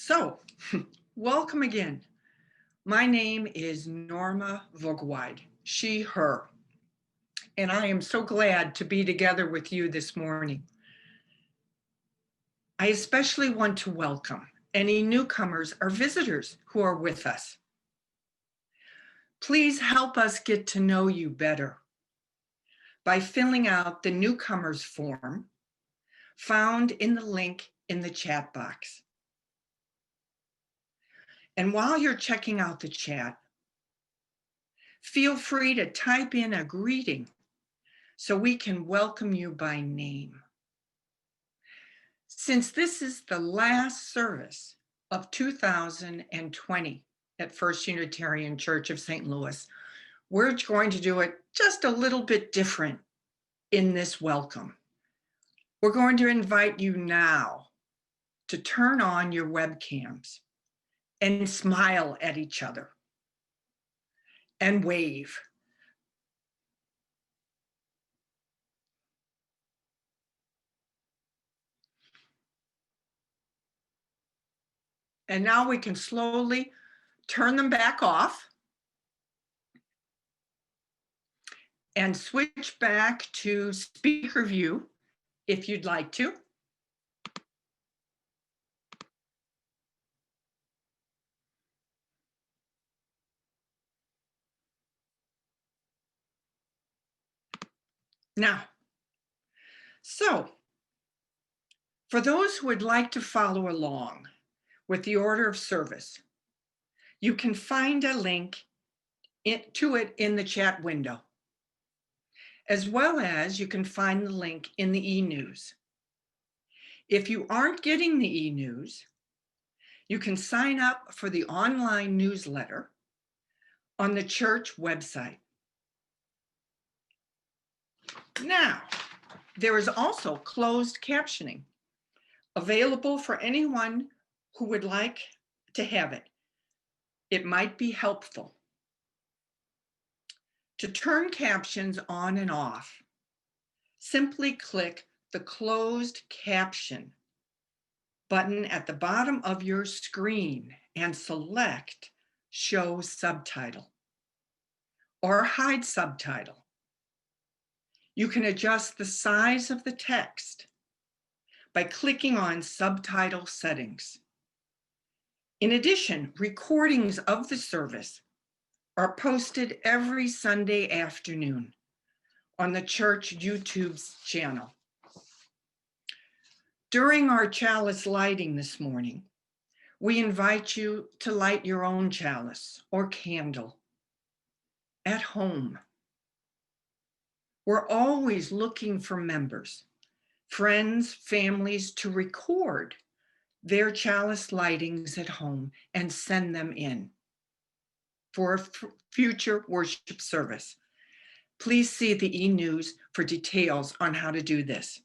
So, welcome again. My name is Norma Vogwide, she, her, and I am so glad to be together with you this morning. I especially want to welcome any newcomers or visitors who are with us. Please help us get to know you better by filling out the newcomers form found in the link in the chat box. And while you're checking out the chat, feel free to type in a greeting so we can welcome you by name. Since this is the last service of 2020 at First Unitarian Church of St. Louis, we're going to do it just a little bit different in this welcome. We're going to invite you now to turn on your webcams and smile at each other and wave. And now we can slowly turn them back off and switch back to speaker view if you'd like to. Now, so for those who would like to follow along with the order of service, you can find a link to it in the chat window, as well as you can find the link in the e-news. If you aren't getting the e-news, you can sign up for the online newsletter on the church website. Now, there is also closed captioning available for anyone who would like to have it. It might be helpful. To turn captions on and off, simply click the closed caption button at the bottom of your screen and select Show Subtitle or Hide Subtitle. You can adjust the size of the text by clicking on Subtitle Settings. In addition, recordings of the service are posted every Sunday afternoon on the church YouTube's channel. During our chalice lighting this morning, we invite you to light your own chalice or candle at home. We're always looking for members, friends, families to record their chalice lightings at home and send them in for a future worship service. Please see the e-news for details on how to do this.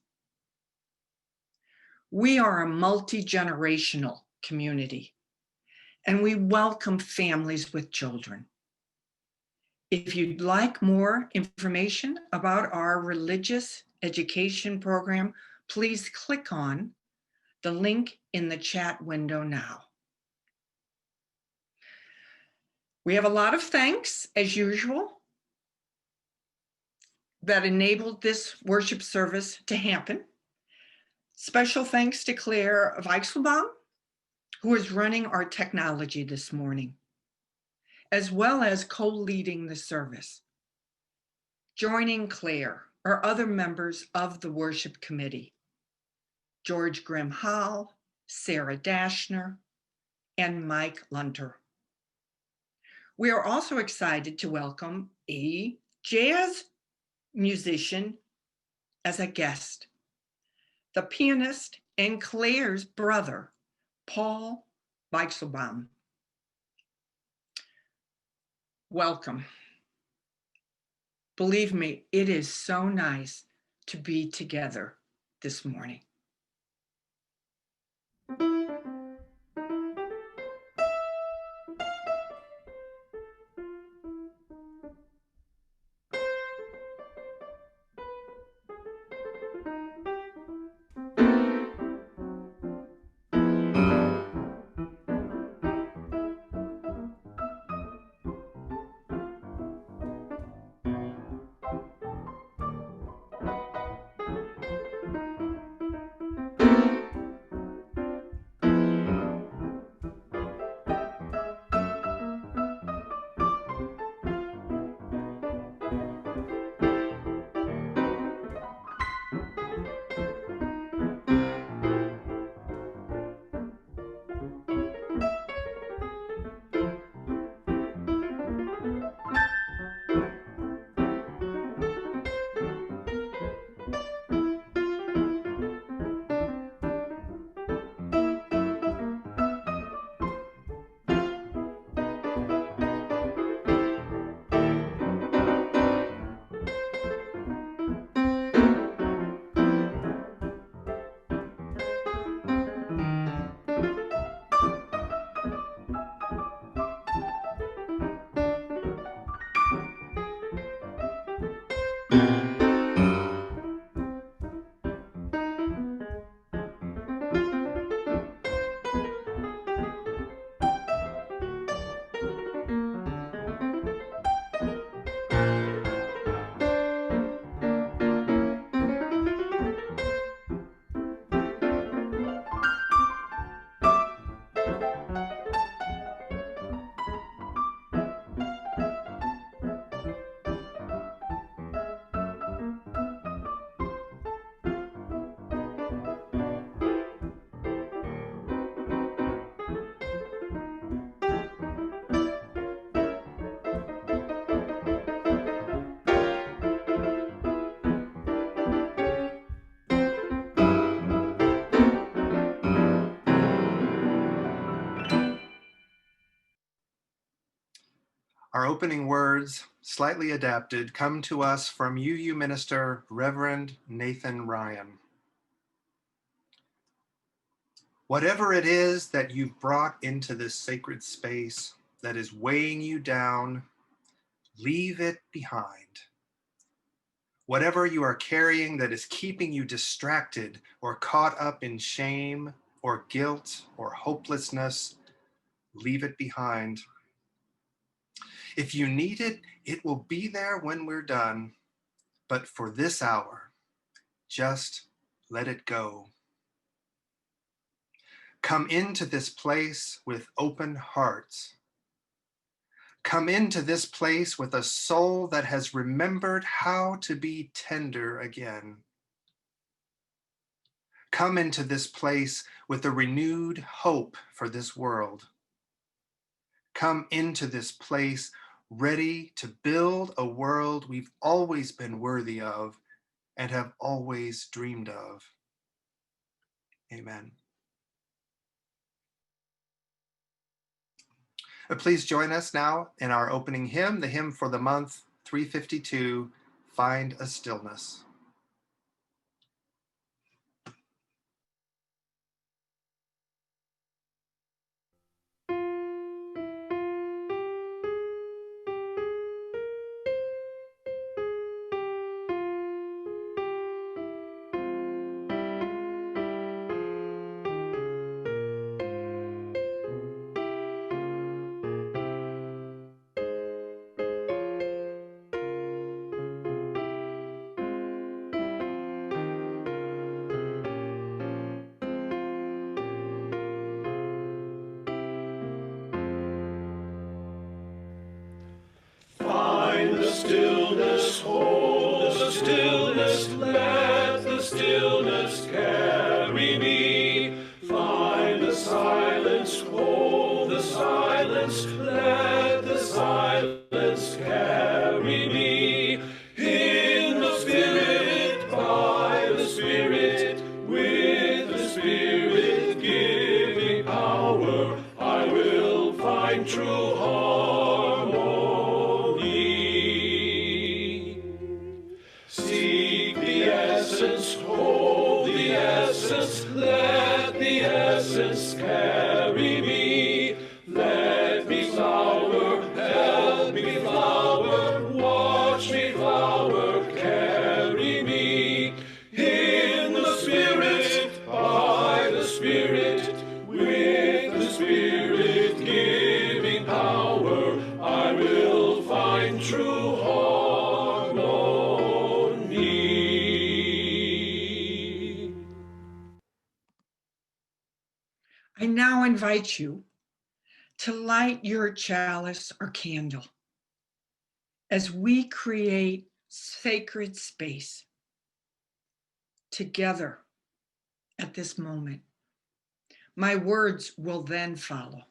We are a multi-generational community, and we welcome families with children. If you'd like more information about our religious education program, please click on the link in the chat window now. We have a lot of thanks, as usual, that enabled this worship service to happen. Special thanks to Claire Weichselbaum, who is running our technology this morning, as well as co-leading the service. Joining Claire are other members of the worship committee, George Grimm-Howell, Sarah Dashner, and Mike Lunter. We are also excited to welcome a jazz musician as a guest, the pianist and Claire's brother, Paul Weichselbaum. Welcome. Believe me, it is so nice to be together this morning. Our opening words, slightly adapted, come to us from UU Minister Reverend Nathan Ryan. Whatever it is that you've brought into this sacred space that is weighing you down, leave it behind. Whatever you are carrying that is keeping you distracted or caught up in shame or guilt or hopelessness, leave it behind. If you need it, it will be there when we're done. But for this hour, just let it go. Come into this place with open hearts. Come into this place with a soul that has remembered how to be tender again. Come into this place with a renewed hope for this world. Come into this place ready to build a world we've always been worthy of and have always dreamed of. Amen. Please join us now in our opening hymn, the hymn for the month 352, Find a Stillness. Stillness, hold the stillness, let the stillness carry me. Find the silence, hold the silence, let the silence carry me. In the Spirit, by the Spirit, with the Spirit giving power, I will find true harmony. Seek the essence, hold the essence, let the essence carry me. Let me flower, help me flower, watch me flower, carry me. In the Spirit, by the Spirit, with the Spirit giving power, I will find true harmony. I now invite you to light your chalice or candle as we create sacred space together at this moment. My words will then follow.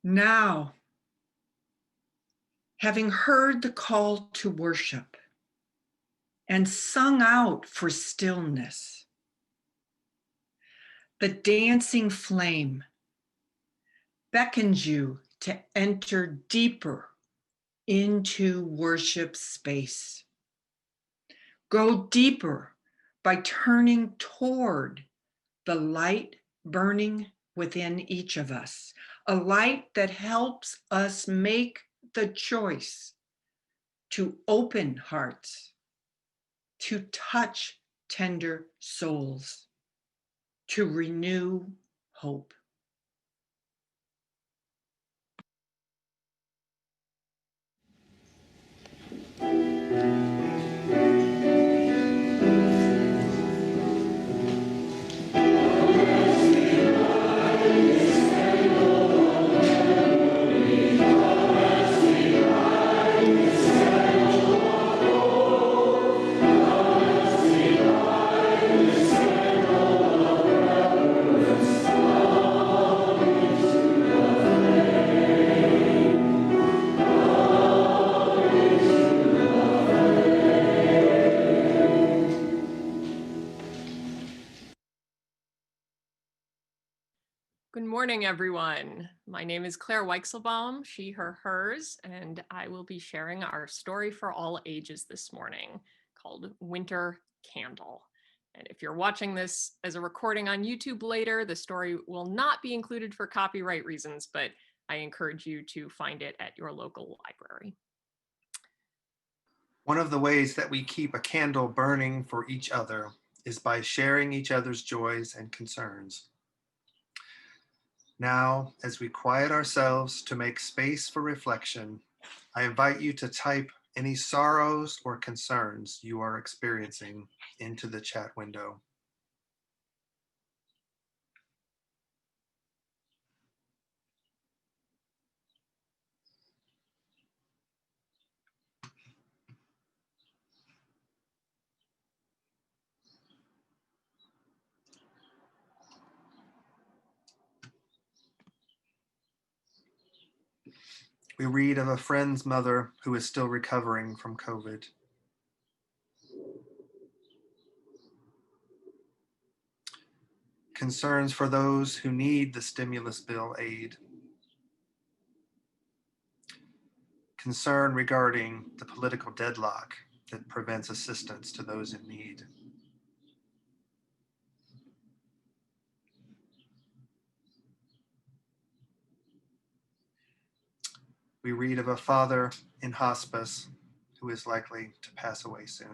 Now, having heard the call to worship and sung out for stillness, the dancing flame beckons you to enter deeper into worship space. Go deeper by turning toward the light burning within each of us, a light that helps us make the choice to open hearts, to touch tender souls, to renew hope. Good morning, everyone. My name is Claire Weichselbaum, she, her, hers, and I will be sharing our story for all ages this morning called Winter Candle. And if you're watching this as a recording on YouTube later, the story will not be included for copyright reasons, but I encourage you to find it at your local library. One of the ways that we keep a candle burning for each other is by sharing each other's joys and concerns. Now, as we quiet ourselves to make space for reflection, I invite you to type any sorrows or concerns you are experiencing into the chat window. We read of a friend's mother who is still recovering from COVID. Concerns for those who need the stimulus bill aid. Concern regarding the political deadlock that prevents assistance to those in need. We read of a father in hospice who is likely to pass away soon.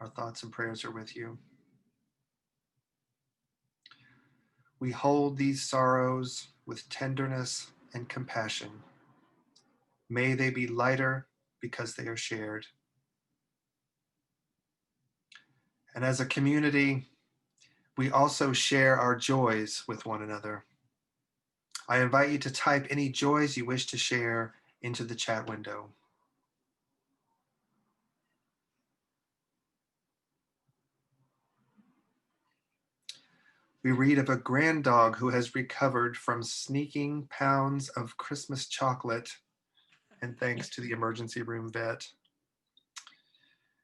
Our thoughts and prayers are with you. We hold these sorrows with tenderness and compassion. May they be lighter because they are shared. And as a community, we also share our joys with one another. I invite you to type any joys you wish to share into the chat window. We read of a grand dog who has recovered from sneaking pounds of Christmas chocolate, and thanks to the emergency room vet.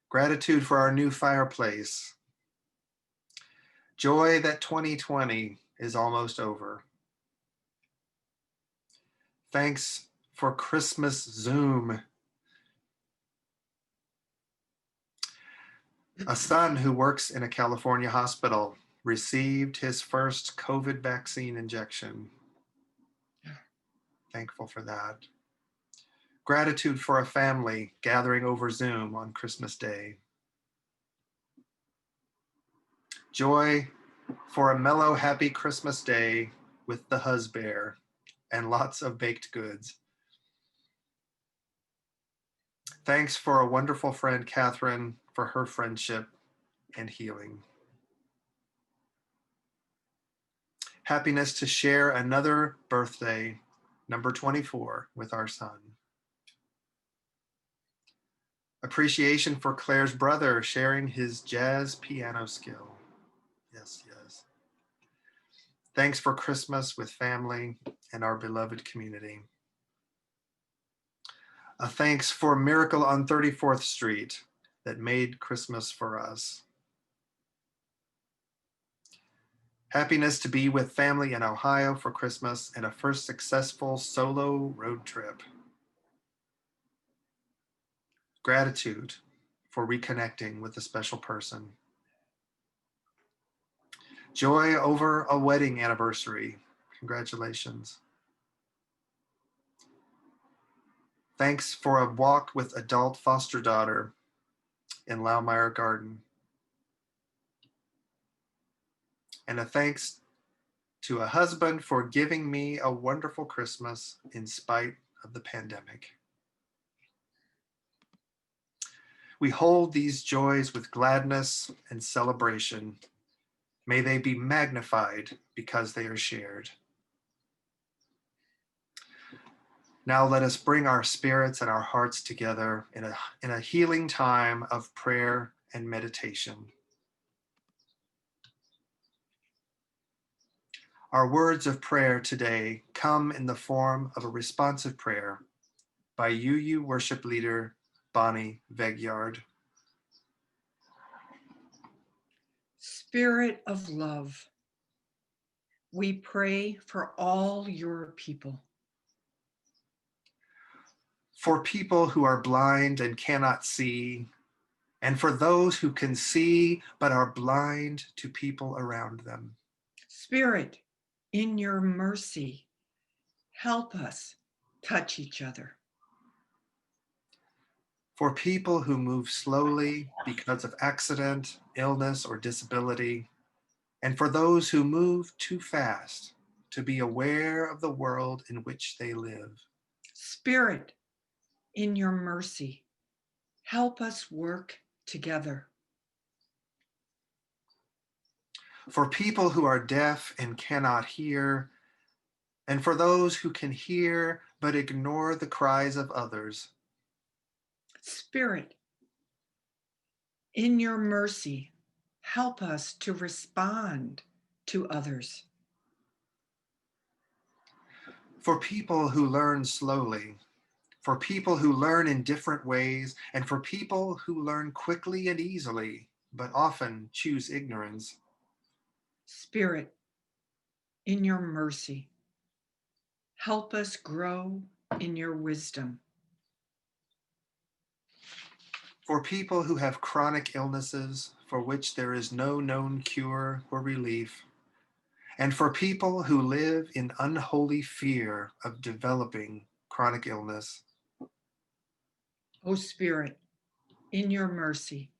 Gratitude for our new fireplace. Joy that 2020 is almost over. Thanks for Christmas Zoom. A son who works in a California hospital received his first COVID vaccine injection. Thankful for that. Gratitude for a family gathering over Zoom on Christmas Day. Joy for a mellow, happy Christmas day with the husbear and lots of baked goods. Thanks for a wonderful friend, Catherine, for her friendship and healing. Happiness to share another birthday, number 24, with our son. Appreciation for Claire's brother sharing his jazz piano skill. Yes, yes. Thanks for Christmas with family and our beloved community. A thanks for Miracle on 34th Street that made Christmas for us. Happiness to be with family in Ohio for Christmas and a first successful solo road trip. Gratitude for reconnecting with a special person. Joy over a wedding anniversary. Congratulations. Thanks for a walk with adult foster daughter in Laumeier Garden. And a thanks to a husband for giving me a wonderful Christmas in spite of the pandemic. We hold these joys with gladness and celebration. May they be magnified because they are shared. Now let us bring our spirits and our hearts together in a healing time of prayer and meditation. Our words of prayer today come in the form of a responsive prayer by UU worship leader Bonnie Vegyard. Spirit of love, we pray for all your people. For people who are blind and cannot see, and for those who can see but are blind to people around them. Spirit, in your mercy, help us touch each other. For people who move slowly because of accident, illness, or disability, and for those who move too fast to be aware of the world in which they live. Spirit, in your mercy, help us work together. For people who are deaf and cannot hear, and for those who can hear but ignore the cries of others. Spirit, in your mercy, help us to respond to others. For people who learn slowly, for people who learn in different ways, and for people who learn quickly and easily, but often choose ignorance. Spirit, in your mercy, help us grow in your wisdom. For people who have chronic illnesses for which there is no known cure or relief, and for people who live in unholy fear of developing chronic illness. O Spirit, in your mercy,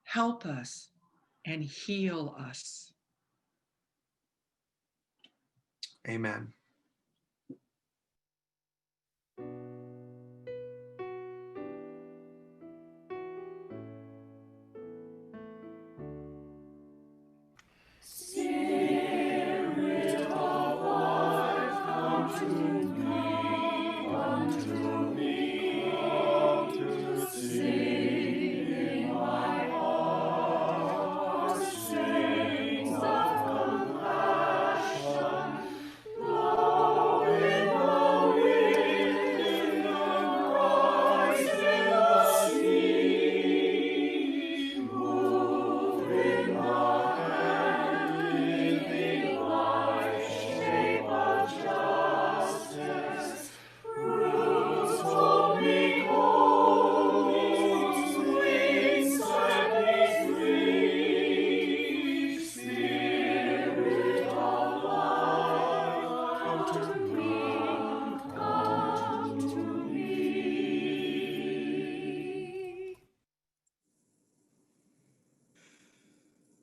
help us and heal us. Amen.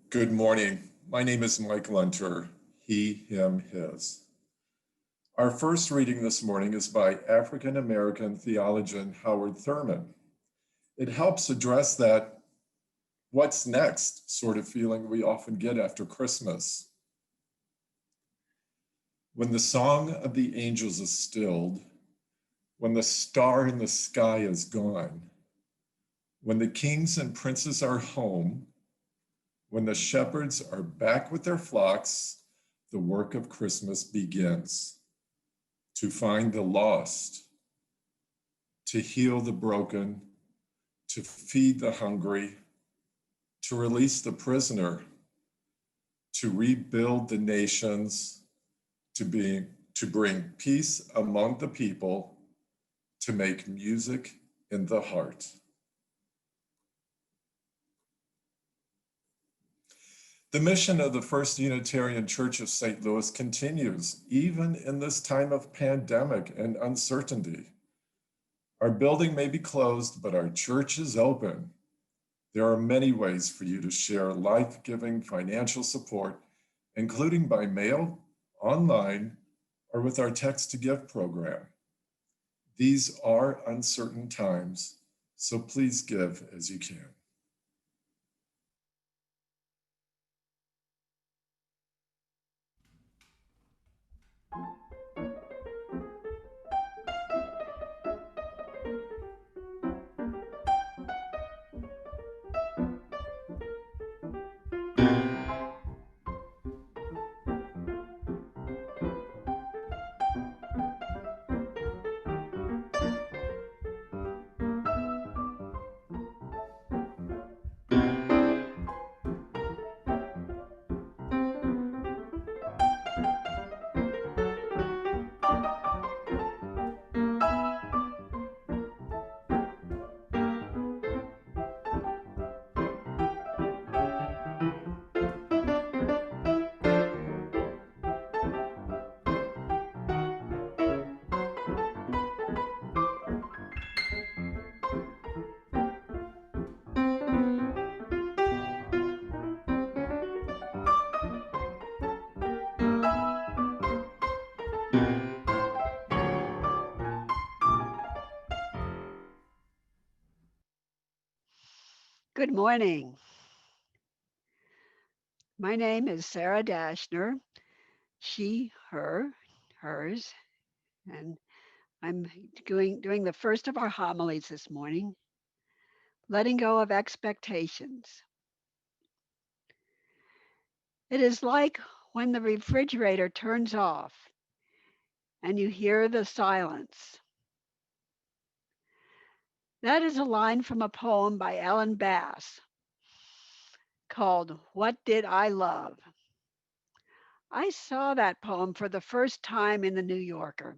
Good morning. My name is Mike Lunter, he, him, his. Our first reading this morning is by African-American theologian Howard Thurman. It helps address that what's next sort of feeling we often get after Christmas. When the song of the angels is stilled, when the star in the sky is gone, when the kings and princes are home, when the shepherds are back with their flocks, the work of Christmas begins. To find the lost, to heal the broken, to feed the hungry, to release the prisoner, to rebuild the nations, to bring peace among the people, to make music in the heart. The mission of the First Unitarian Church of St. Louis continues, even in this time of pandemic and uncertainty. Our building may be closed, but our church is open. There are many ways for you to share life-giving financial support, including by mail, online, or with our Text to Give program. These are uncertain times, so please give as you can. Good morning. My name is Sarah Dashner, she, her, hers, and I'm doing the first of our homilies this morning, letting go of expectations. It is like when the refrigerator turns off and you hear the silence. That is a line from a poem by Ellen Bass called What Did I Love? I saw that poem for the first time in the New Yorker.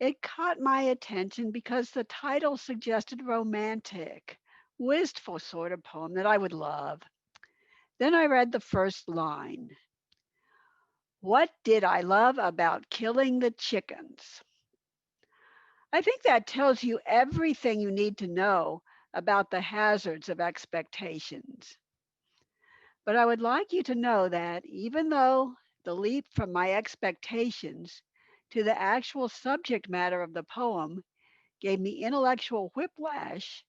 It caught my attention because the title suggested romantic, wistful sort of poem that I would love. Then I read the first line. What did I love about killing the chickens? I think that tells you everything you need to know about the hazards of expectations. But I would like you to know that even though the leap from my expectations to the actual subject matter of the poem gave me intellectual whiplash,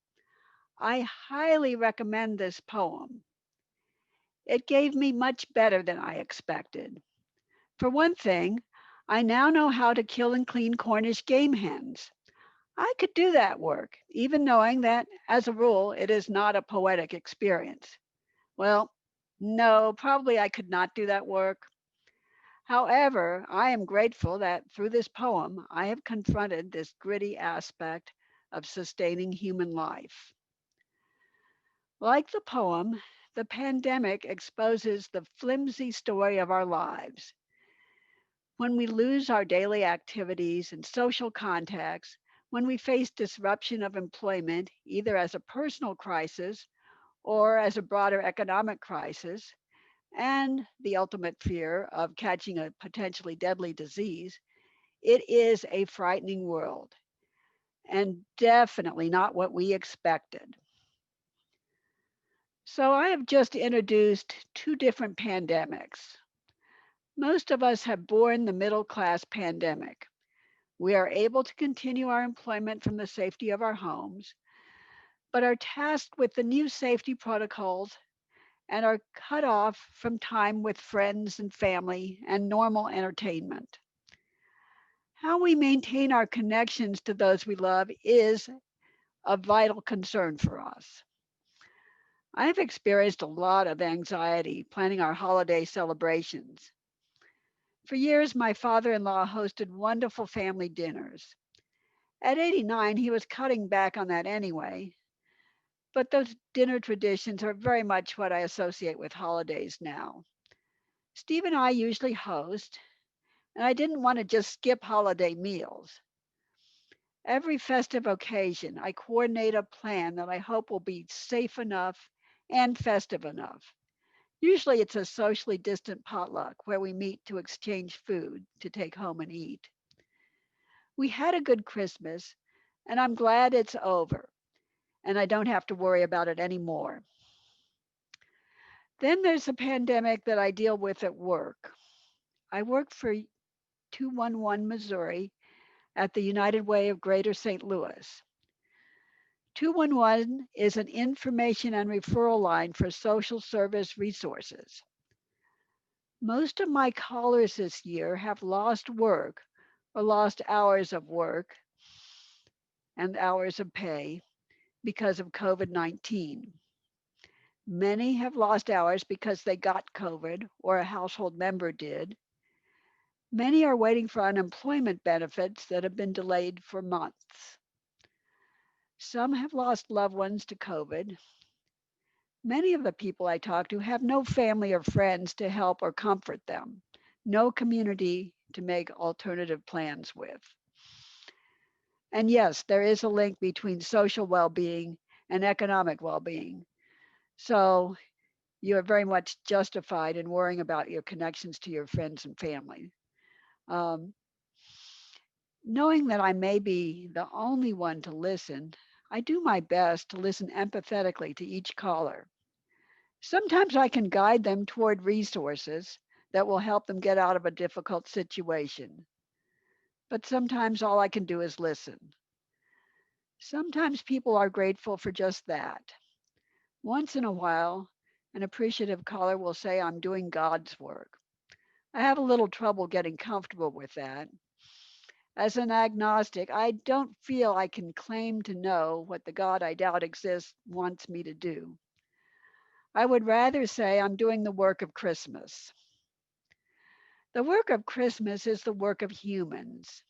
I highly recommend this poem. It gave me much better than I expected. For one thing, I now know how to kill and clean Cornish game hens. I could do that work, even knowing that, as a rule, it is not a poetic experience. Well, no, probably I could not do that work. However, I am grateful that through this poem, I have confronted this gritty aspect of sustaining human life. Like the poem, the pandemic exposes the flimsy story of our lives. When we lose our daily activities and social contacts, when we face disruption of employment, either as a personal crisis or as a broader economic crisis, and the ultimate fear of catching a potentially deadly disease, it is a frightening world and definitely not what we expected. So I have just introduced two different pandemics. Most of us have borne the middle class pandemic. We are able to continue our employment from the safety of our homes, but are tasked with the new safety protocols and are cut off from time with friends and family and normal entertainment. How we maintain our connections to those we love is a vital concern for us. I've experienced a lot of anxiety planning our holiday celebrations. For years, my father-in-law hosted wonderful family dinners. At 89, he was cutting back on that anyway, but those dinner traditions are very much what I associate with holidays now. Steve and I usually host, and I didn't want to just skip holiday meals. Every festive occasion, I coordinate a plan that I hope will be safe enough and festive enough. Usually it's a socially distant potluck where we meet to exchange food to take home and eat. We had a good Christmas, and I'm glad it's over and I don't have to worry about it anymore. Then there's a pandemic that I deal with at work. I work for 211 Missouri at the United Way of Greater St. Louis. 211 is an information and referral line for social service resources. Most of my callers this year have lost work or lost hours of work and hours of pay because of COVID 19. Many have lost hours because they got COVID or a household member did. Many are waiting for unemployment benefits that have been delayed for months. Some have lost loved ones to COVID. Many of the people I talk to have no family or friends to help or comfort them, no community to make alternative plans with. And yes, there is a link between social well being and economic well being. So you are very much justified in worrying about your connections to your friends and family. Um, Knowing that I may be the only one to listen, I do my best to listen empathetically to each caller. Sometimes I can guide them toward resources that will help them get out of a difficult situation. But sometimes all I can do is listen. Sometimes people are grateful for just that. Once in a while, an appreciative caller will say, I'm doing God's work. I have a little trouble getting comfortable with that. As an agnostic, I don't feel I can claim to know what the God I doubt exists wants me to do. I would rather say I'm doing the work of Christmas. The work of Christmas is the work of humans.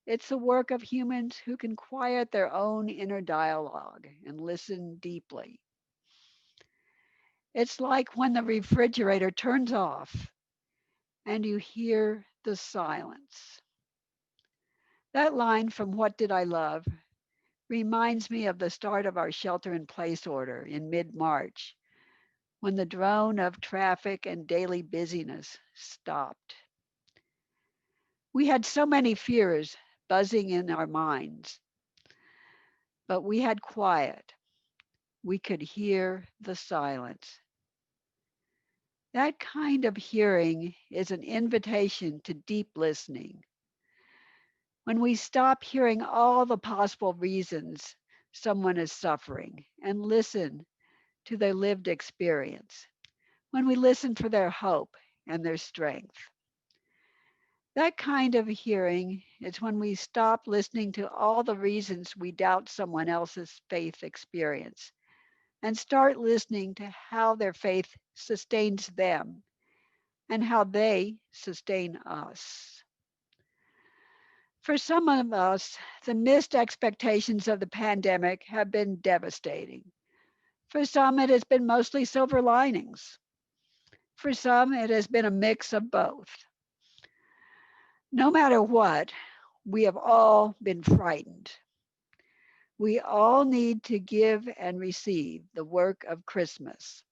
It's the work of humans who can quiet their own inner dialogue and listen deeply. It's like when the refrigerator turns off and you hear the silence. That line from What Did I Love reminds me of the start of our shelter in place order in mid March when the drone of traffic and daily busyness stopped. We had so many fears buzzing in our minds, but we had quiet. We could hear the silence. That kind of hearing is an invitation to deep listening. When we stop hearing all the possible reasons someone is suffering and listen to their lived experience, when we listen for their hope and their strength. That kind of hearing is when we stop listening to all the reasons we doubt someone else's faith experience and start listening to how their faith sustains them and how they sustain us. For some of us, the missed expectations of the pandemic have been devastating. For some, it has been mostly silver linings. For some, it has been a mix of both. No matter what, we have all been frightened. We all need to give and receive the work of Christmas.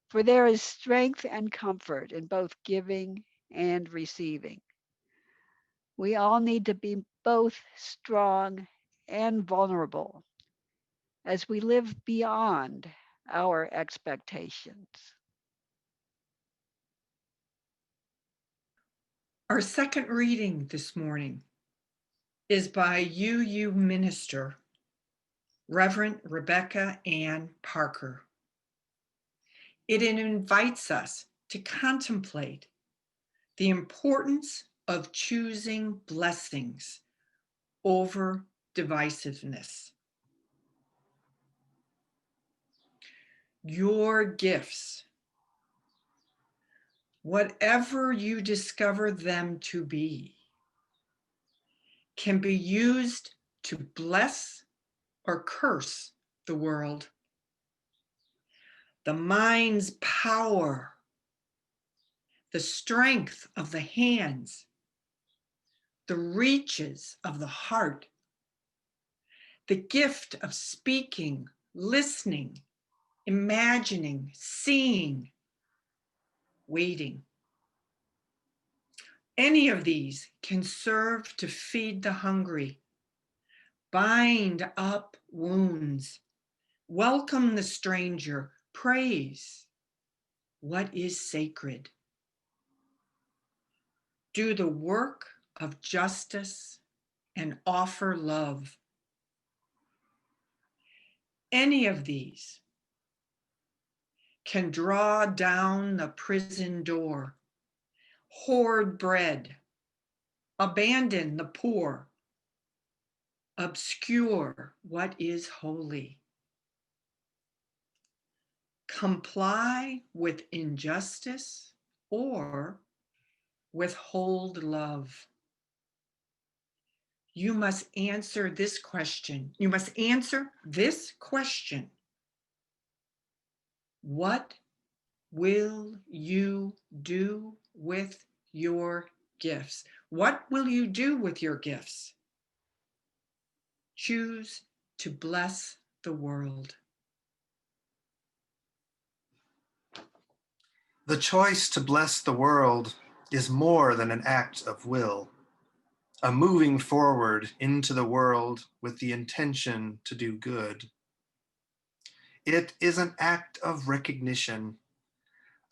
For there is strength and comfort in both giving and receiving. We all need to be both strong and vulnerable as we live beyond our expectations. Our second reading this morning is by UU minister, Reverend Rebecca Ann Parker. It invites us to contemplate the importance of choosing blessings over divisiveness. Your gifts, whatever you discover them to be, can be used to bless or curse the world. The mind's power the strength of the hands, the reaches of the heart, the gift of speaking, listening, imagining, seeing, waiting. Any of these can serve to feed the hungry, bind up wounds, welcome the stranger, praise what is sacred. Do the work of justice and offer love. Any of these can draw down the prison door, hoard bread, abandon the poor, obscure what is holy. Comply with injustice or withhold love. You must answer this question. You must answer this question. What will you do with your gifts? What will you do with your gifts? Choose to bless the world. The choice to bless the world is more than an act of will, a moving forward into the world with the intention to do good. It is an act of recognition,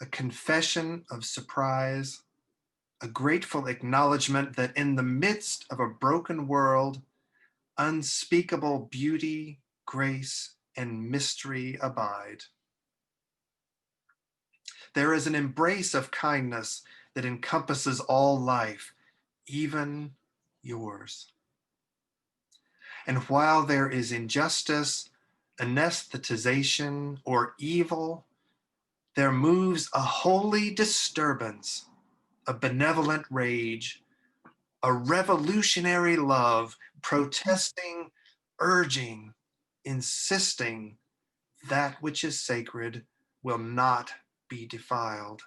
a confession of surprise, a grateful acknowledgement that in the midst of a broken world, unspeakable beauty, grace, and mystery abide. There is an embrace of kindness that encompasses all life, even yours. And while there is injustice, anesthetization, or evil, there moves a holy disturbance, a benevolent rage, a revolutionary love, protesting, urging, insisting that which is sacred will not be defiled.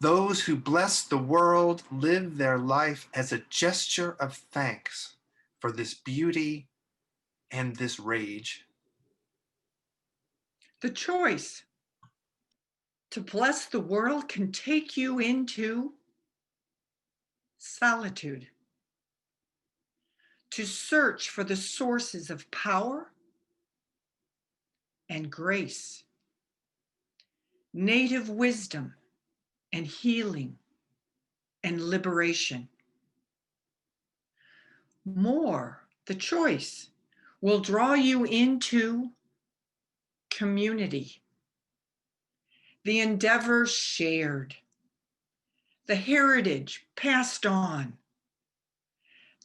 Those who bless the world live their life as a gesture of thanks for this beauty and this rage. The choice to bless the world can take you into solitude, to search for the sources of power and grace, native wisdom and healing and liberation. More, the choice will draw you into community, the endeavors shared, the heritage passed on,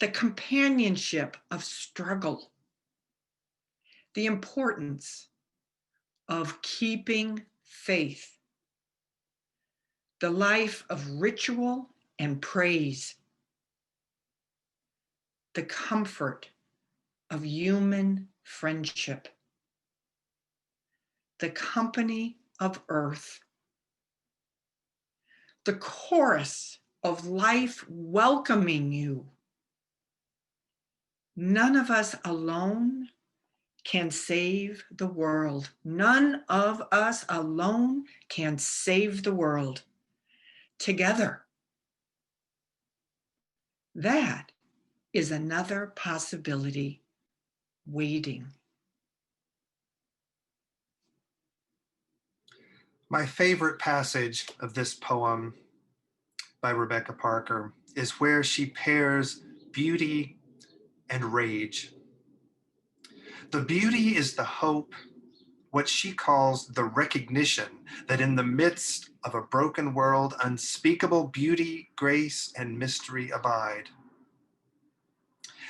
the companionship of struggle, the importance of keeping faith, the life of ritual and praise, the comfort of human friendship, the company of earth, the chorus of life welcoming you. None of us alone can save the world. None of us alone can save the world. Together. That is another possibility waiting. My favorite passage of this poem by Rebecca Parker is where she pairs beauty and rage. The beauty is the hope, what she calls the recognition that in the midst of a broken world, unspeakable beauty, grace, and mystery abide.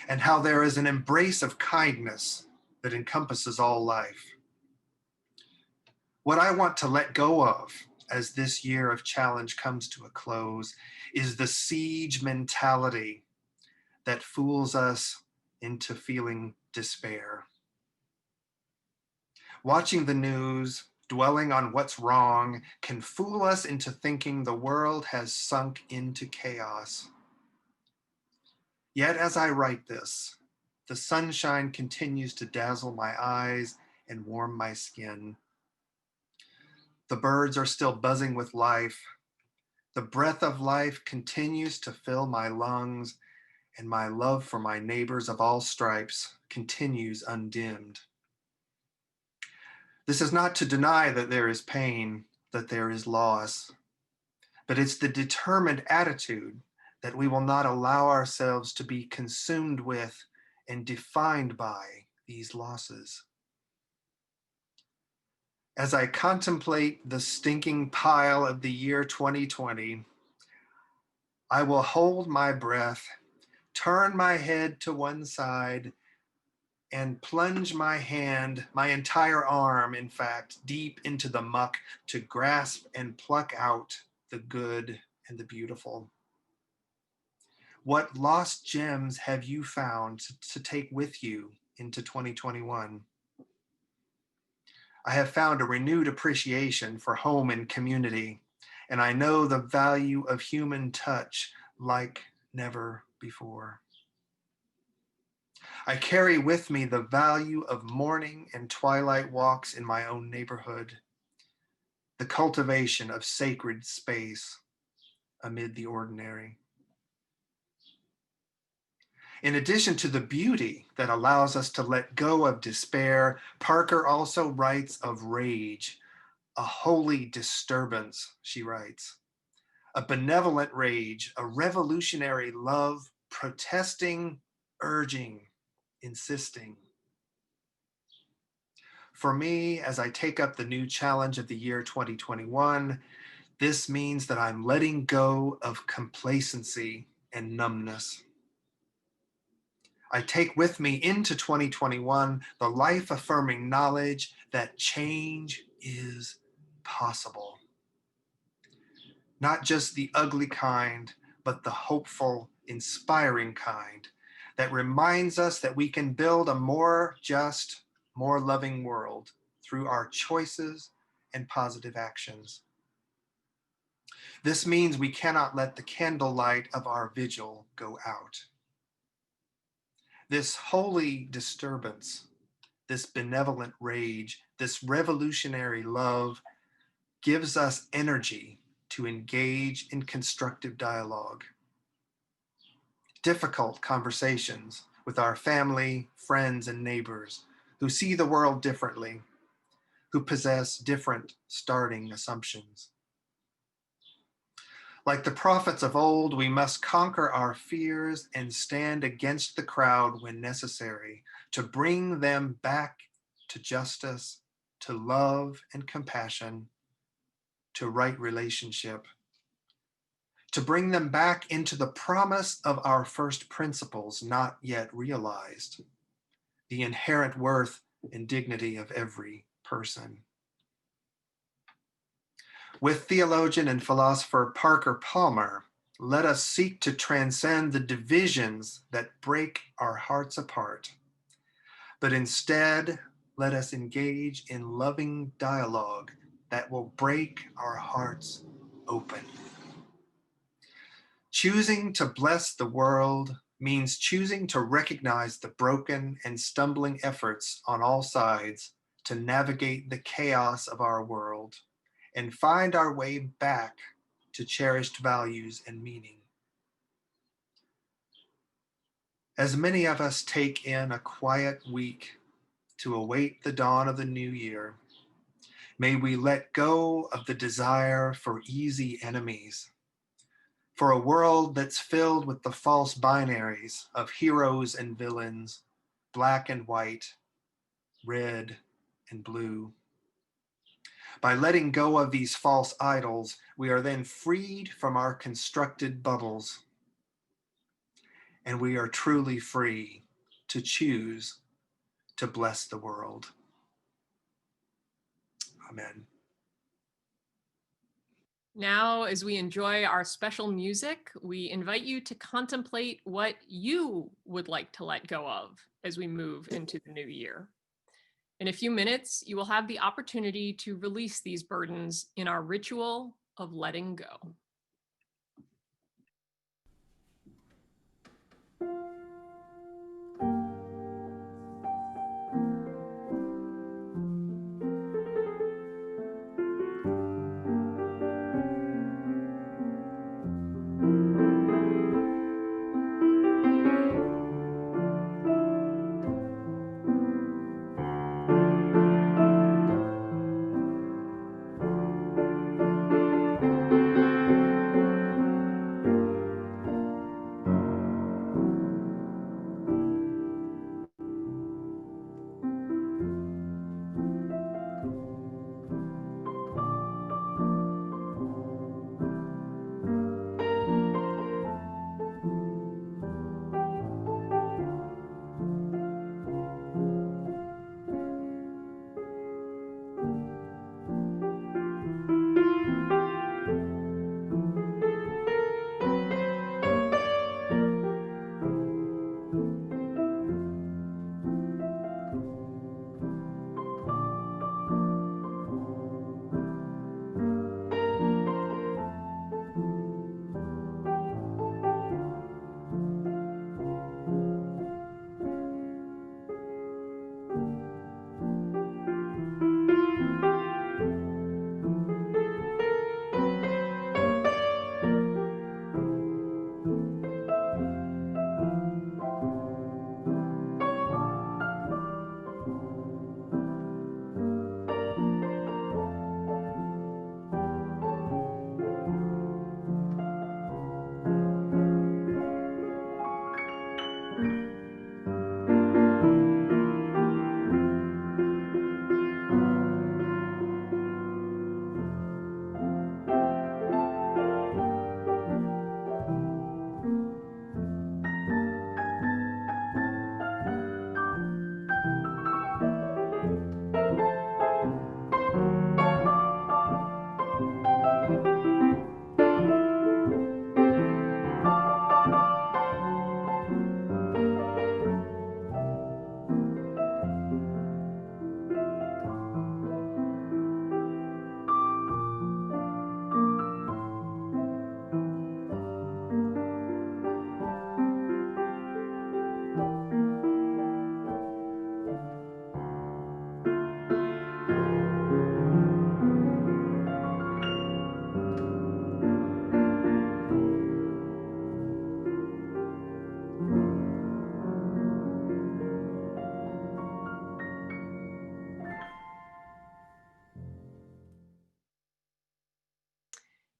And how there is an embrace of kindness that encompasses all life. What I want to let go of as this year of challenge comes to a close is the siege mentality that fools us into feeling despair. Watching the news dwelling on what's wrong, can fool us into thinking the world has sunk into chaos. Yet as I write this, the sunshine continues to dazzle my eyes and warm my skin. The birds are still buzzing with life. The breath of life continues to fill my lungs, and my love for my neighbors of all stripes continues undimmed. This is not to deny that there is pain, that there is loss, but it's the determined attitude that we will not allow ourselves to be consumed with and defined by these losses. As I contemplate the stinking pile of the year 2020, I will hold my breath, turn my head to one side, and plunge my hand, my entire arm, in fact, deep into the muck to grasp and pluck out the good and the beautiful. What lost gems have you found to take with you into 2021? I have found a renewed appreciation for home and community, and I know the value of human touch like never before. I carry with me the value of morning and twilight walks in my own neighborhood, the cultivation of sacred space amid the ordinary. In addition to the beauty that allows us to let go of despair, Parker also writes of rage, a holy disturbance, she writes, a benevolent rage, a revolutionary love, protesting, urging, insisting. For me, as I take up the new challenge of the year 2021, this means that I'm letting go of complacency and numbness. I take with me into 2021 the life-affirming knowledge that change is possible. Not just the ugly kind, but the hopeful, inspiring kind that reminds us that we can build a more just, more loving world through our choices and positive actions. This means we cannot let the candlelight of our vigil go out. This holy disturbance, this benevolent rage, this revolutionary love gives us energy to engage in constructive dialogue. Difficult conversations with our family, friends, and neighbors who see the world differently, who possess different starting assumptions. Like the prophets of old, we must conquer our fears and stand against the crowd when necessary to bring them back to justice, to love and compassion, to right relationship, to bring them back into the promise of our first principles not yet realized, the inherent worth and dignity of every person. With theologian and philosopher Parker Palmer, let us seek to transcend the divisions that break our hearts apart. But instead, let us engage in loving dialogue that will break our hearts open. Choosing to bless the world means choosing to recognize the broken and stumbling efforts on all sides to navigate the chaos of our world and find our way back to cherished values and meaning. As many of us take in a quiet week to await the dawn of the new year, may we let go of the desire for easy enemies, for a world that's filled with the false binaries of heroes and villains, black and white, red and blue. By letting go of these false idols, we are then freed from our constructed bubbles, and we are truly free to choose to bless the world. Amen. Now, as we enjoy our special music, we invite you to contemplate what you would like to let go of as we move into the new year. In a few minutes, you will have the opportunity to release these burdens in our ritual of letting go.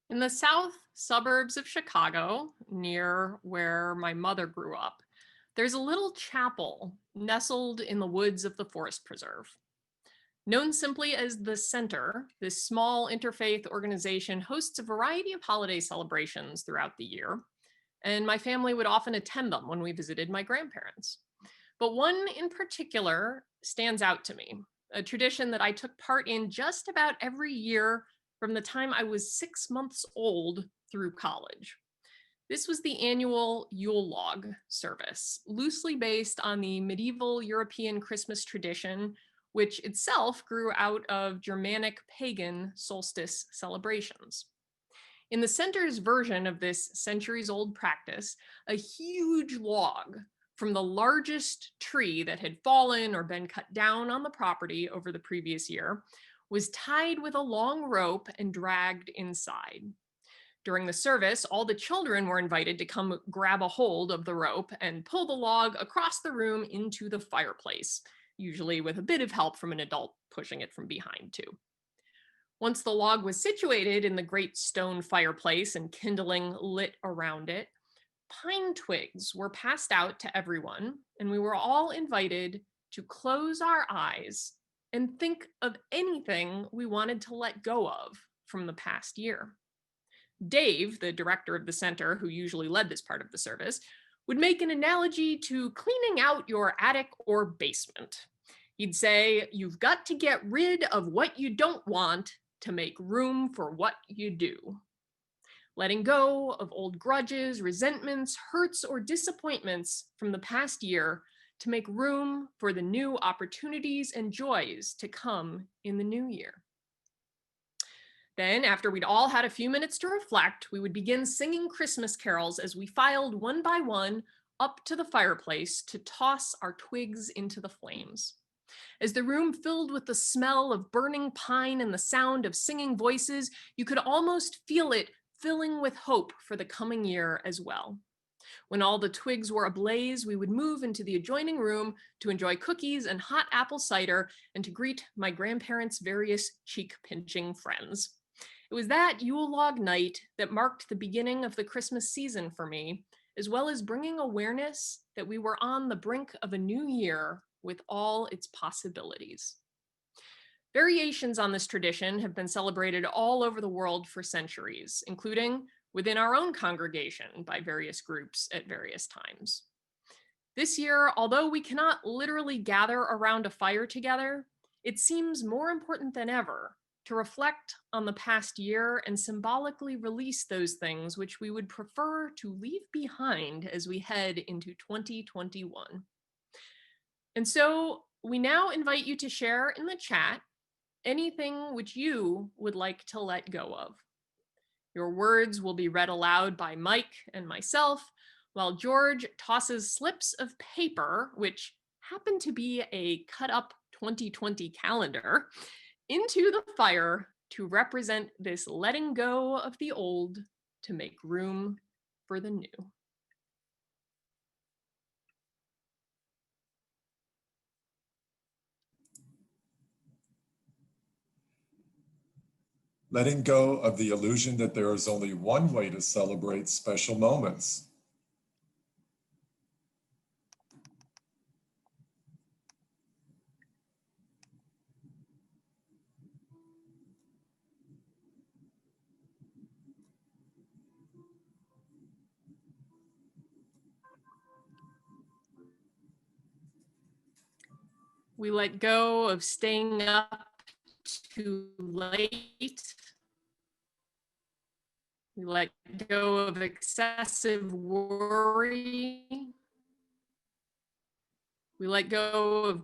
In the south suburbs of Chicago, near where my mother grew up, there's a little chapel nestled in the woods of the Forest Preserve. Known simply as the Center, this small interfaith organization hosts a variety of holiday celebrations throughout the year, and my family would often attend them when we visited my grandparents. But one in particular stands out to me, a tradition that I took part in just about every year from the time I was 6 months old through college. This was the annual Yule log service, loosely based on the medieval European Christmas tradition, which itself grew out of Germanic pagan solstice celebrations. In the center's version of this centuries-old practice, a huge log from the largest tree that had fallen or been cut down on the property over the previous year was tied with a long rope and dragged inside. During the service, all the children were invited to come grab a hold of the rope and pull the log across the room into the fireplace, usually with a bit of help from an adult pushing it from behind too. Once the log was situated in the great stone fireplace and kindling lit around it, pine twigs were passed out to everyone, and we were all invited to close our eyes and think of anything we wanted to let go of from the past year. Dave, the director of the center, who usually led this part of the service, would make an analogy to cleaning out your attic or basement. He'd say, you've got to get rid of what you don't want to make room for what you do. Letting go of old grudges, resentments, hurts, or disappointments from the past year to make room for the new opportunities and joys to come in the new year. Then, after we'd all had a few minutes to reflect, we would begin singing Christmas carols as we filed one by one up to the fireplace to toss our twigs into the flames. As the room filled with the smell of burning pine and the sound of singing voices, you could almost feel it filling with hope for the coming year as well. When all the twigs were ablaze, we would move into the adjoining room to enjoy cookies and hot apple cider and to greet my grandparents' various cheek-pinching friends. It was that Yule log night that marked the beginning of the Christmas season for me, as well as bringing awareness that we were on the brink of a new year with all its possibilities. Variations on this tradition have been celebrated all over the world for centuries, including within our own congregation by various groups at various times. This year, although we cannot literally gather around a fire together, it seems more important than ever to reflect on the past year and symbolically release those things which we would prefer to leave behind as we head into 2021. And so we now invite you to share in the chat anything which you would like to let go of. Your words will be read aloud by Mike and myself, while George tosses slips of paper, which happen to be a cut up 2020 calendar, into the fire to represent this letting go of the old to make room for the new. Letting go of the illusion that there is only one way to celebrate special moments. We let go of staying up too late. We let go of excessive worry. We let go of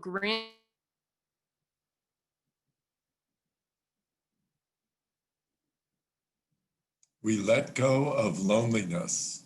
We let go of loneliness.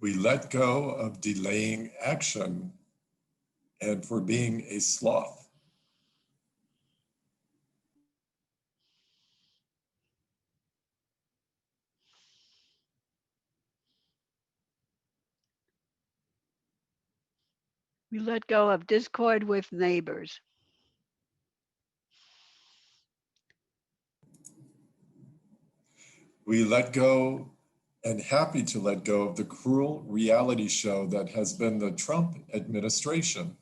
We let go of delaying action and for being a sloth. We let go of discord with neighbors. We let go and happy to let go of the cruel reality show that has been the Trump administration.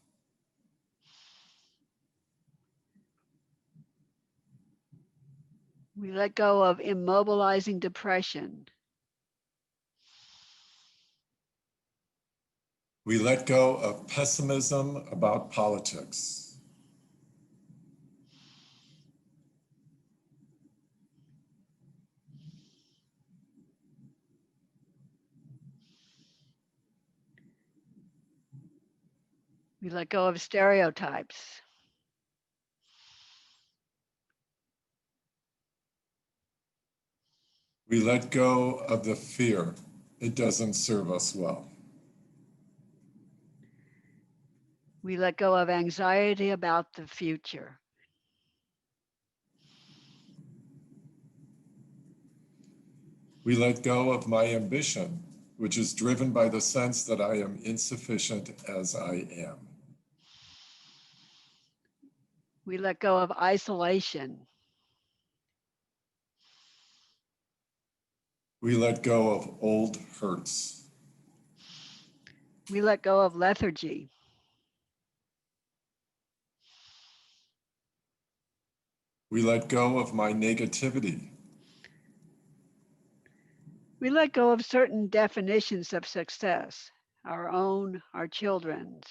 We let go of immobilizing depression. We let go of pessimism about politics. We let go of stereotypes. We let go of the fear. It doesn't serve us well. We let go of anxiety about the future. We let go of my ambition, which is driven by the sense that I am insufficient as I am. We let go of isolation. We let go of old hurts. We let go of lethargy. We let go of my negativity. We let go of certain definitions of success, our own, our children's.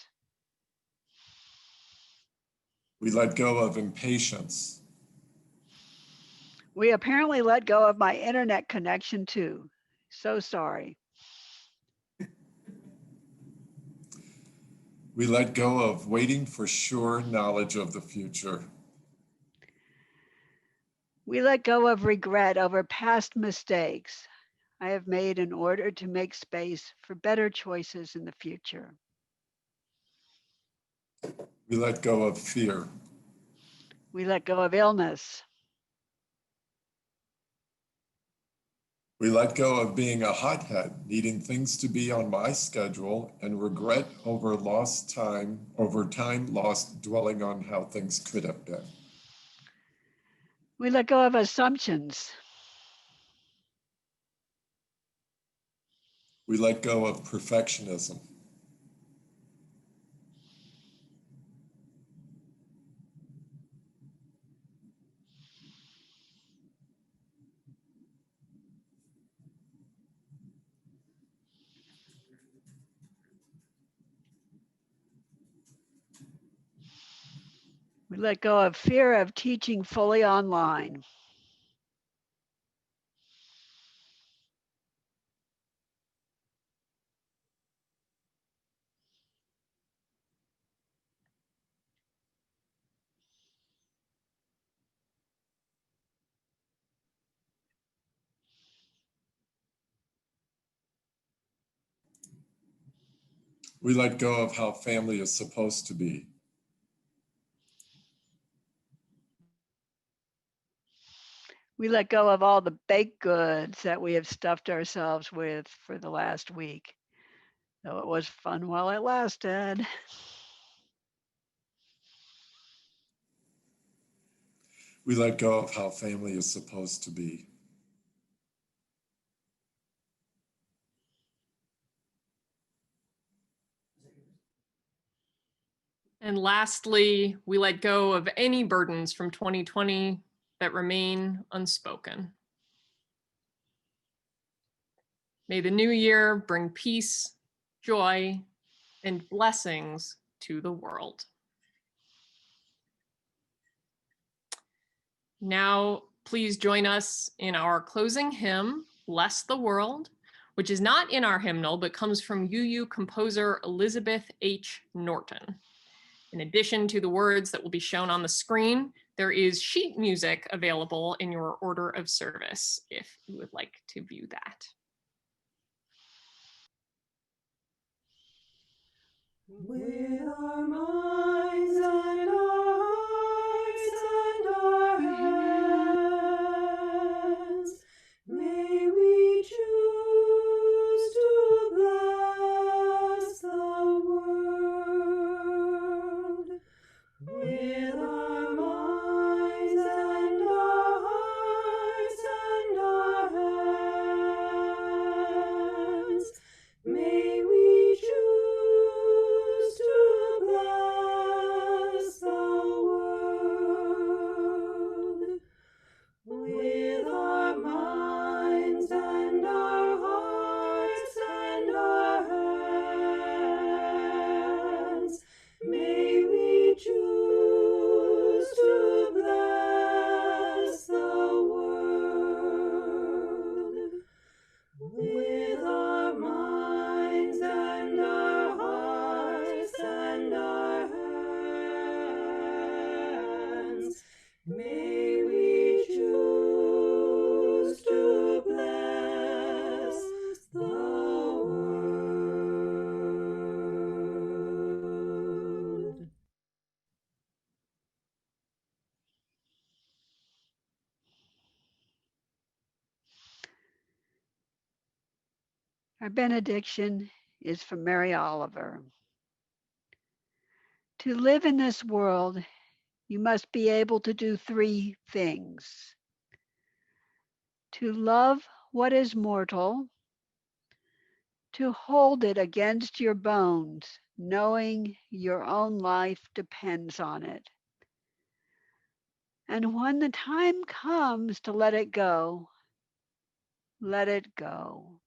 We let go of impatience. We apparently let go of my internet connection too. So sorry. We let go of waiting for sure knowledge of the future. We let go of regret over past mistakes I have made in order to make space for better choices in the future. We let go of fear. We let go of illness. We let go of being a hothead, needing things to be on my schedule, and regret over time lost dwelling on how things could have been. We let go of assumptions. We let go of perfectionism. We let go of fear of teaching fully online. We let go of how family is supposed to be. We let go of all the baked goods that we have stuffed ourselves with for the last week, though it was fun while it lasted. We let go of how family is supposed to be. And lastly, we let go of any burdens from 2020 that remain unspoken. May the new year bring peace, joy, and blessings to the world. Now, please join us in our closing hymn, Bless the World, which is not in our hymnal, but comes from UU composer Elizabeth H. Norton. In addition to the words that will be shown on the screen, there is sheet music available in your order of service if you would like to view that. With our minds and our hearts and our hands, may we choose to bless the world. With our minds and our hearts and our hands, may we choose to bless the world. With our minds and our hearts and our hands, may we choose to bless the world. With our minds and our hearts and our hands, may we choose to bless the world. Our benediction is from Mary Oliver. To live in this world, you must be able to do three things: to love what is mortal, to hold it against your bones, knowing your own life depends on it. And when the time comes to let it go, let it go.